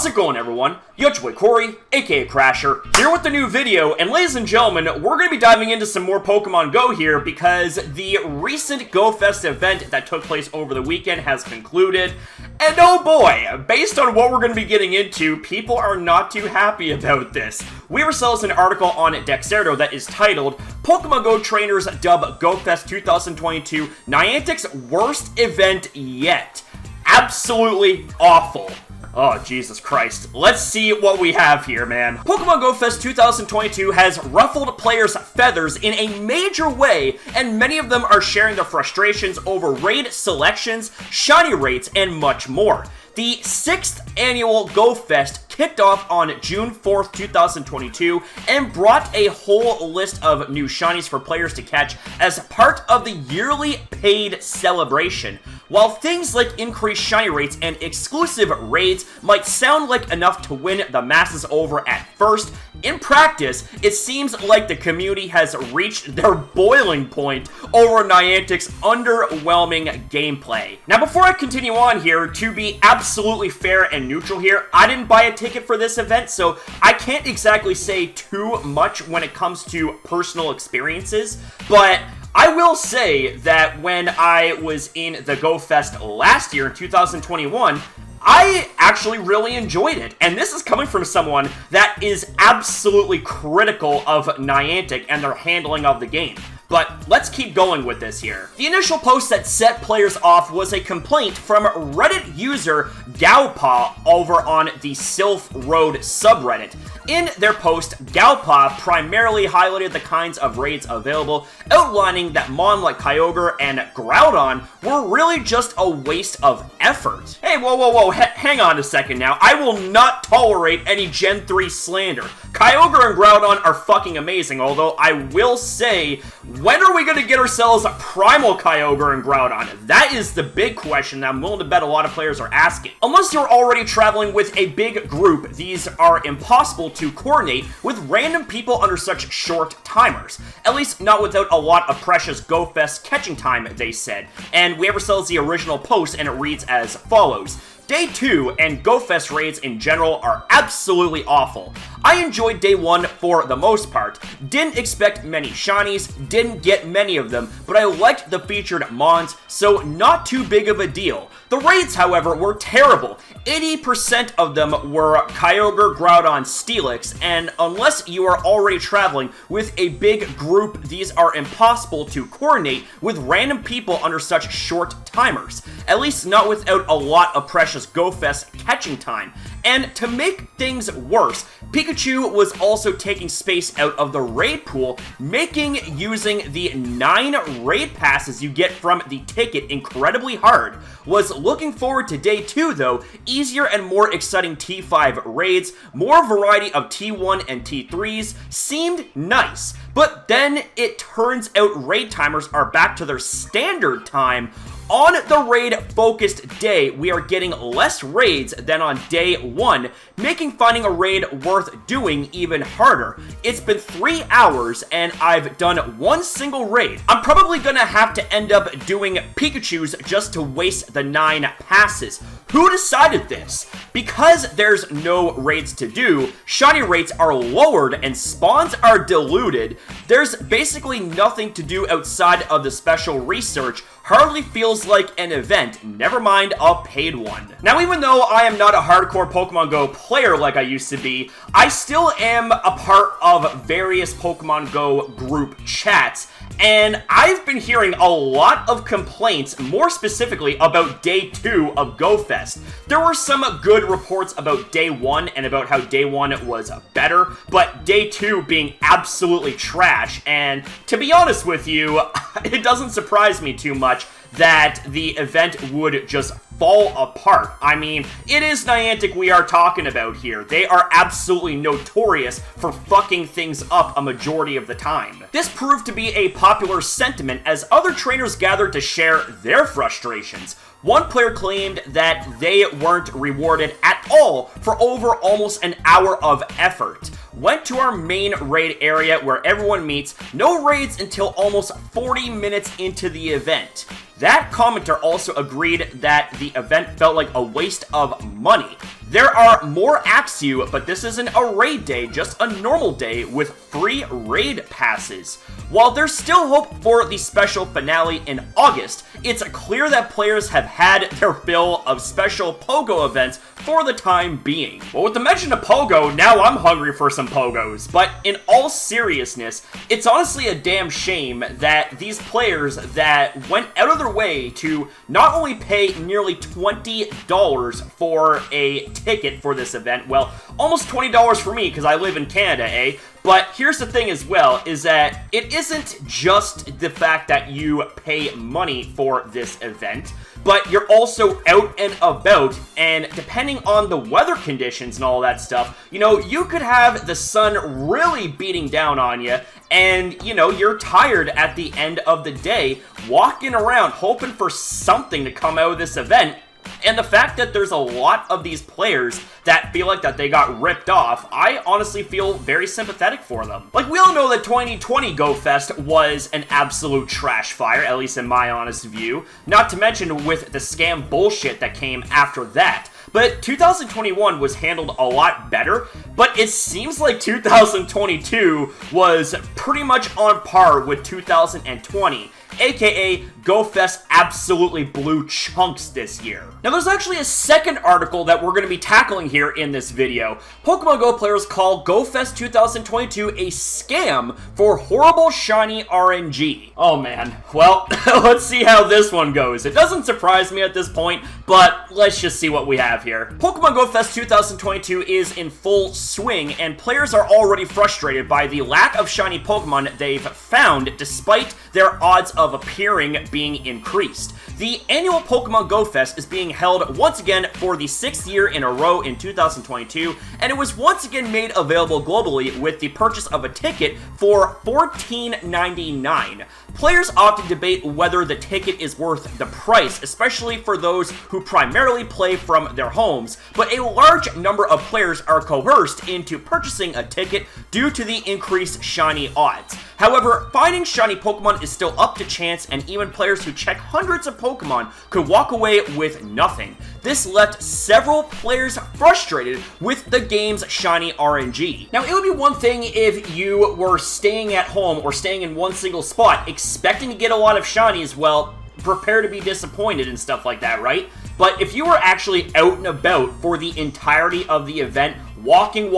How's it going, everyone? Your boy Corey, aka Crasher, here with the new video, and ladies and gentlemen, we're going to be diving into some more Pokemon Go here because the recent Go Fest event that took place over the weekend has concluded, and oh boy, based on what we're going to be getting into, people are not too happy about this. We ourselves an article on Dexerto that is titled, Pokemon Go Trainers Dub Go Fest 2022 Niantic's Worst Event Yet. Absolutely awful. Oh, Jesus Christ. Let's see what we have here, man. Pokemon Go Fest 2022 has ruffled players' feathers in a major way, and many of them are sharing their frustrations over raid selections, shiny rates, and much more. The 6th annual Go Fest kicked off on June 4th, 2022, and brought a whole list of new shinies for players to catch as part of the yearly paid celebration. While things like increased shiny rates and exclusive raids might sound like enough to win the masses over at first, in practice, it seems like the community has reached their boiling point over Niantic's underwhelming gameplay. Now, before I continue on here, to be absolutely fair and neutral here, I didn't buy a ticket for this event, so I can't exactly say too much when it comes to personal experiences, but I will say that when I was in the Go Fest last year in 2021, I actually really enjoyed it, and this is coming from someone that is absolutely critical of Niantic and their handling of the game. But let's keep going with this here. The initial post that set players off was a complaint from Reddit user Gaopa over on the Sylph Road subreddit. In their post, Gaopa primarily highlighted the kinds of raids available, outlining that Mon like Kyogre and Groudon were really just a waste of effort. Hey, whoa, hang on a second now. I will not tolerate any Gen 3 slander. Kyogre and Groudon are fucking amazing, although I will say, when are we going to get ourselves a Primal Kyogre and Groudon? That is the big question that I'm willing to bet a lot of players are asking. Unless you're already traveling with a big group, these are impossible to coordinate with random people under such short timers. At least not without a lot of precious Go Fest catching time, they said. And we have ourselves the original post, and it reads as follows. Day 2 and Go Fest raids in general are absolutely awful. I enjoyed Day 1 for the most part, didn't expect many shinies, didn't get many of them, but I liked the featured Mons, so not too big of a deal. The raids, however, were terrible. 80% of them were Kyogre, Groudon, Steelix, and unless you are already traveling with a big group, these are impossible to coordinate with random people under such short timers. At least not without a lot of precious Go Fest catching time. And to make things worse, Pikachu was also taking space out of the raid pool, making using the 9 raid passes you get from the ticket incredibly hard. Was looking forward to Day 2 though, easier and more exciting T5 raids, more variety of T1 and T3s, seemed nice. But then it turns out raid timers are back to their standard time. On the raid-focused day, we are getting less raids than on Day 1, making finding a raid worth doing even harder. It's been 3 hours, and I've done 1 single raid. I'm probably gonna have to end up doing Pikachus just to waste the 9 passes. Who decided this? Because there's no raids to do, shiny rates are lowered and spawns are diluted, there's basically nothing to do outside of the special research. Hardly feels like an event, never mind a paid one. Now, even though I am not a hardcore Pokemon Go player like I used to be, I still am a part of various Pokemon Go group chats, and I've been hearing a lot of complaints, more specifically about Day 2 of Go Fest. There were some good reports about Day 1 and about how Day 1 was better, but Day 2 being absolutely trash, and to be honest with you, it doesn't surprise me too much that the event would just fall apart. I mean, it is Niantic we are talking about here. They are absolutely notorious for fucking things up a majority of the time. This proved to be a popular sentiment as other trainers gathered to share their frustrations. One player claimed that they weren't rewarded at all for over almost an hour of effort. Went to our main raid area where everyone meets, no raids until almost 40 minutes into the event. That commenter also agreed that the event felt like a waste of money. There are more Axew, but this isn't a raid day, just a normal day with free raid passes. While there's still hope for the special finale in August, it's clear that players have had their fill of special Pogo events for the time being. Well, with the mention of Pogo, now I'm hungry for some Pogos. But in all seriousness, it's honestly a damn shame that these players that went out of their way to not only pay nearly $20 for a ticket for this event, well, almost $20 for me because I live in Canada, eh? But here's the thing as well, is that it isn't just the fact that you pay money for this event, but you're also out and about, and depending on the weather conditions and all that stuff, you know, you could have the sun really beating down on you, and, you know, you're tired at the end of the day, walking around hoping for something to come out of this event. And the fact that there's a lot of these players that feel like that they got ripped off, I honestly feel very sympathetic for them. Like, we all know that 2020 Go Fest was an absolute trash fire, at least in my honest view. Not to mention with the scam bullshit that came after that. But 2021 was handled a lot better, but it seems like 2022 was pretty much on par with 2020. AKA, GoFest absolutely blew chunks this year. Now, there's actually a second article that we're going to be tackling here in this video. Pokemon Go players call GoFest 2022 a scam for horrible shiny RNG. Oh man, well, let's see how this one goes. It doesn't surprise me at this point, but let's just see what we have here. Pokemon Go Fest 2022 is in full swing, and players are already frustrated by the lack of shiny Pokemon they've found, despite their odds of appearing being increased. The annual Pokemon Go Fest is being held once again for the 6th year in a row in 2022, and it was once again made available globally with the purchase of a ticket for $14.99. Players often debate whether the ticket is worth the price, especially for those who primarily play from their homes, but a large number of players are coerced into purchasing a ticket due to the increased shiny odds. However, finding shiny Pokemon is still up to chance, and even players who check hundreds of Pokemon could walk away with nothing. This left several players frustrated with the game's shiny RNG. Now, it would be one thing if you were staying at home or staying in one single spot, expecting to get a lot of shinies. Well, prepare to be disappointed and stuff like that, right? But if you were actually out and about for the entirety of the event, walking,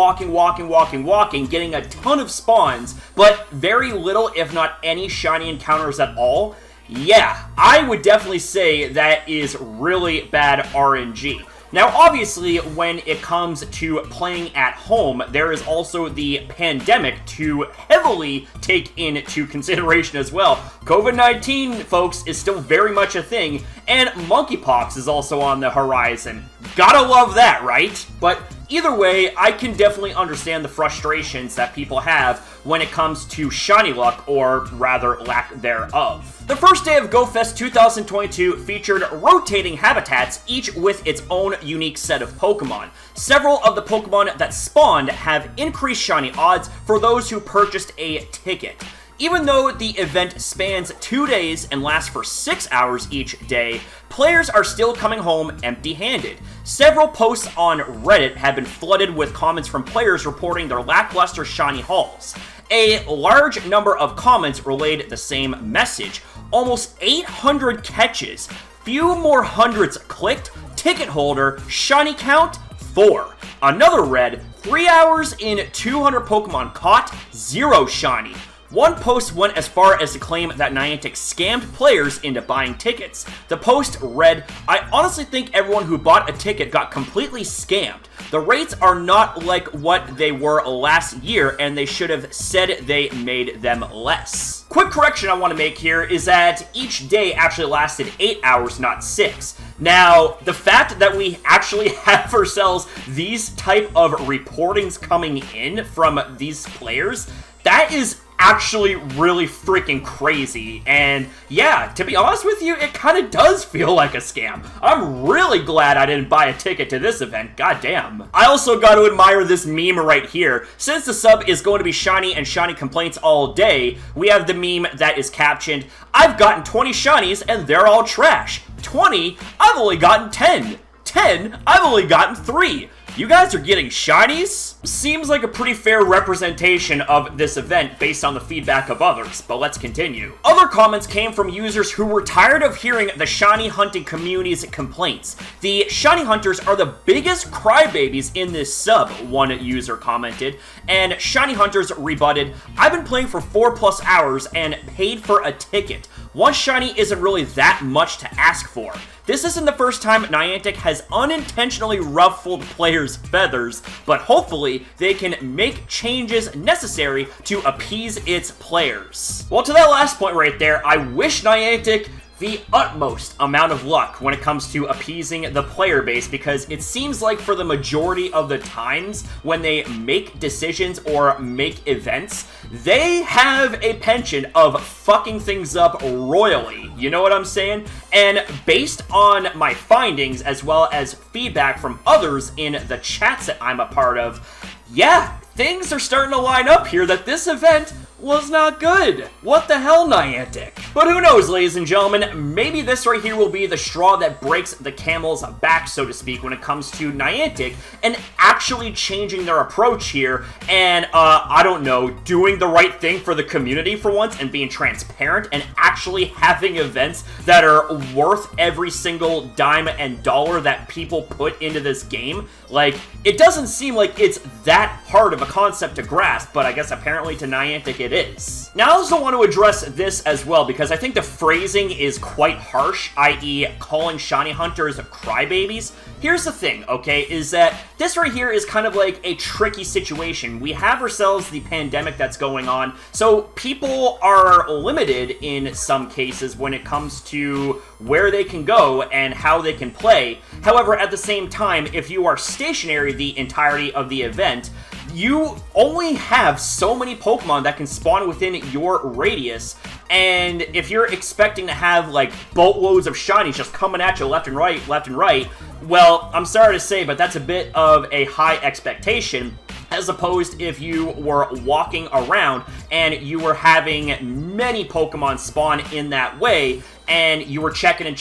getting a ton of spawns, but very little, if not any, shiny encounters at all, yeah, I would definitely say that is really bad RNG. Now, obviously, when it comes to playing at home, there is also the pandemic to heavily take into consideration as well. COVID-19, folks, is still very much a thing, and monkeypox is also on the horizon. Gotta love that, right? But either way, I can definitely understand the frustrations that people have when it comes to shiny luck, or rather lack thereof. The first day of GoFest 2022 featured rotating habitats, each with its own unique set of Pokemon. Several of the Pokemon that spawned have increased shiny odds for those who purchased a ticket. Even though the event spans 2 days and lasts for 6 hours each day, players are still coming home empty-handed. Several posts on Reddit have been flooded with comments from players reporting their lackluster shiny hauls. A large number of comments relayed the same message. Almost 800 catches, few more hundreds clicked, ticket holder, shiny count, 4. Another read, 3 hours in 200 Pokemon caught, 0 shiny. One post went as far as to claim that Niantic scammed players into buying tickets. The post read, "I honestly think everyone who bought a ticket got completely scammed. The rates are not like what they were last year, and they should have said they made them less." Quick correction I want to make here is that each day actually lasted 8 hours, not 6. Now, the fact that we actually have ourselves these type of reportings coming in from these players, that is actually really freaking crazy. And yeah, to be honest with you, it kind of does feel like a scam. I'm really glad I didn't buy a ticket to this event, goddamn. I also got to admire this meme right here. Since the sub is going to be shiny and shiny complaints all day, we have the meme that is captioned, "I've gotten 20 shinies and they're all trash. 20, I've only gotten 10. 10, I've only gotten 3. You guys are getting shinies? Seems like a pretty fair representation of this event based on the feedback of others, but let's continue. Other comments came from users who were tired of hearing the shiny hunting community's complaints. The shiny hunters are the biggest crybabies in this sub, one user commented, and shiny hunters rebutted, I've been playing for 4+ hours and paid for a ticket. One shiny isn't really that much to ask for. This isn't the first time Niantic has unintentionally ruffled players' feathers, but hopefully they can make changes necessary to appease its players. Well, to that last point right there, I wish Niantic the utmost amount of luck when it comes to appeasing the player base, because it seems like for the majority of the times when they make decisions or make events, they have a penchant of fucking things up royally, you know what I'm saying? And based on my findings as well as feedback from others in the chats that I'm a part of, yeah, things are starting to line up here that this event was not good. What the hell, Niantic? But who knows, ladies and gentlemen, maybe this right here will be the straw that breaks the camel's back, so to speak, when it comes to Niantic and actually changing their approach here and, I don't know, doing the right thing for the community for once and being transparent and actually having events that are worth every single dime and dollar that people put into this game. Like, it doesn't seem like it's that hard of a concept to grasp, but I guess apparently to Niantic it is. Now, I also want to address this as well, because I think the phrasing is quite harsh, i.e. calling shiny hunters crybabies. Here's the thing, okay, is that this right here is kind of like a tricky situation. We have ourselves the pandemic that's going on, so people are limited in some cases when it comes to where they can go and how they can play. However, at the same time, if you are stationary the entirety of the event, you only have so many Pokemon that can spawn within your radius, and if you're expecting to have, like, boatloads of shinies just coming at you left and right, well, I'm sorry to say, but that's a bit of a high expectation, as opposed if you were walking around and you were having many Pokemon spawn in that way, and you were checking and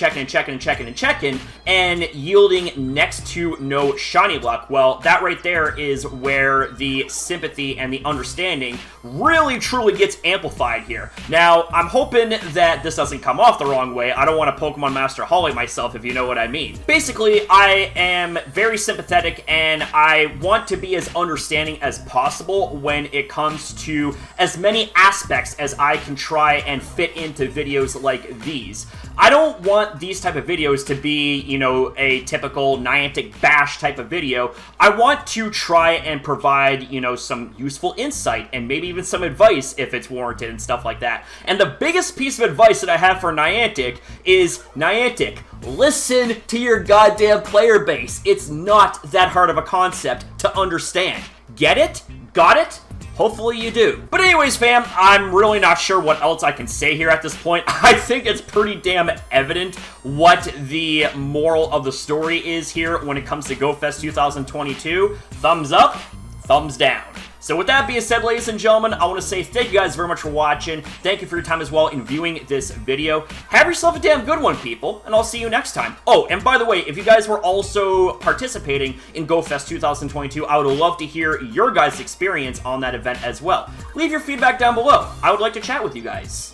yielding next to no shiny luck. Well, that right there is where the sympathy and the understanding really truly gets amplified here. Now, I'm hoping that this doesn't come off the wrong way. I don't want to Pokemon Master Holly myself, if you know what I mean. Basically, I am very sympathetic and I want to be as understanding as possible when it comes to as many aspects as I can try and fit into videos like these. I don't want these type of videos to be, you know, a typical Niantic bash type of video. I want to try and provide, you know, some useful insight and maybe even some advice if it's warranted and stuff like that. And the biggest piece of advice that I have for Niantic is, Niantic, listen to your goddamn player base. It's not that hard of a concept to understand. Get it? Got it? Hopefully you do. But anyways, fam, I'm really not sure what else I can say here at this point. I think it's pretty damn evident what the moral of the story is here when it comes to GoFest 2022. Thumbs up, thumbs down. So with that being said, ladies and gentlemen, I want to say thank you guys very much for watching. Thank you for your time as well in viewing this video. Have yourself a damn good one, people, and I'll see you next time. Oh, and by the way, if you guys were also participating in GoFest 2022, I would love to hear your guys' experience on that event as well. Leave your feedback down below. I would like to chat with you guys.